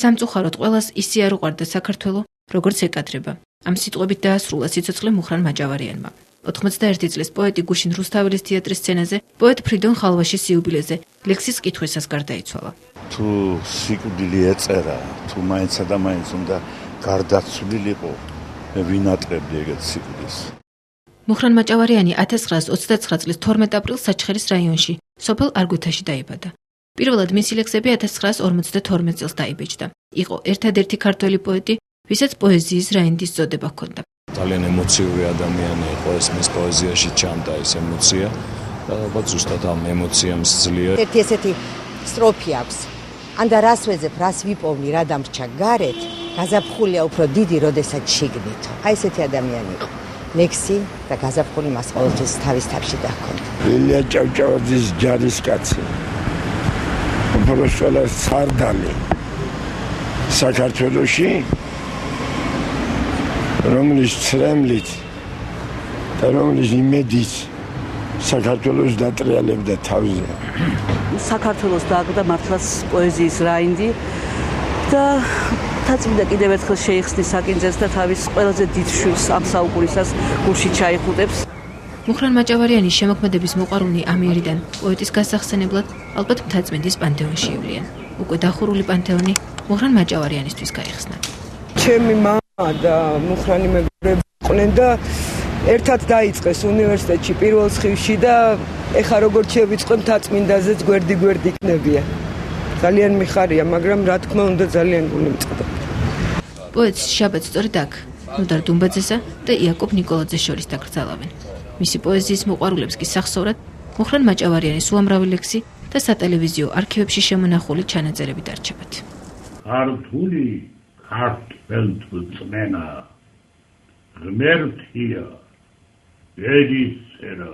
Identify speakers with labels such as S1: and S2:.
S1: სამწუხაროდ ყველას ისე არ უყვარდა საქართველო, როგორც ეკადრება. ამ სიტყვებით დაასრულა სიცოცხლე მუხრან მაჭავარიანმა. 91 წლის პოეტი გუშინ რუსთაველის თეატრის სცენაზე, პოეტ ფრიდონ ხალვაშის იუბილეზე ლექსის კითხვისას გარდაიცვალა.
S2: თუ სიკვდილი ეწერა, თუ მაინცა და მაინც უნდა გარდაცვლილიყო, მე ვინატრებდი ეგეთ სიკვდილს.
S1: მუხრან მაჭავარიანი 1929 წლის 12 აპრილს საჩხერის რაიონში, სოფელ არგვეთაში დაიბადა. პირველად მისი ლექსები 1952 წელს დაიბეჭდა. იყო ერთადერთი ქართველი პოეტი, ვისაც პოეზიის რაინდის წოდება ჰქონდა.
S3: ძალიან ემოციური ადამიანი იყო, ეს მის პოეზიაში ჩანდა ეს ემოცია და ალბათ ზუსტად ამ ემოციამ სძლია.
S4: ერთი ესეთი სტროფი აქვს. ანდა რას ვეძებ, რას ვიპოვნი, რა დამრჩა გარეთ, გაზაფხულია უფრო დიდი, როდესაც შიგნით. აი ესეთი ადამიანი იყო. ლექსი და გაზაფხული მას ყოველთვის თავის თავში დახონდა.
S5: ილია ჭავჭავაძის ჯარისკაცი. უბრალოდ სარდალი საქართველოში, რომლის ცრემლით და რომლის იმედით საქართველოს დატრიალებდა თავზე.
S6: საქართველოს დააგდა მართლაც პოეზიის რაინდი და თაწმინდა კიდევ ერთხელ შეიხსნის საკინძეს და თავის ყველაზე დიდ შვილს ამ საუკუნისას გულში ჩაიხუტებს.
S1: მუხრან მაჭავარიანის შემოქმედების მოყვარული ამიერიდან პოეტის გასახსენებლად ალბათ მთაწმინდის პანთეონში ივლიან. უკვე დახურული პანთეონი მუხრან მაჭავარიანისთვის გაიხსნა.
S7: ჩემი მამა და მუხრანი მეგობრები იყვნენ და ერთად დაიწყეს უნივერსიტეტში პირველ სხივში და ეხა როგორც შევიწყო მთაწმინდაზეც გვერდი იქნებიან. ძალიან მიხარია, მაგრამ რა თქმა უნდა ძალიან გული მწყდა.
S1: პოეტს შაბათს სწორედ აქ ნუდარ დუმბაძესა და იაკობ ნიკოლაძეს შორის დაკრძალავენ. მისი პოეზიის მოყვარულებს კი სახსოვრად მუხრან მაჭავარიანის უამრავი ლექსი და სატელევიზიო არქივებში შემონახული ჩანაწერები დარჩებათ.
S8: ქართული ქართველთმენა ღმერთია, ბედისწერა.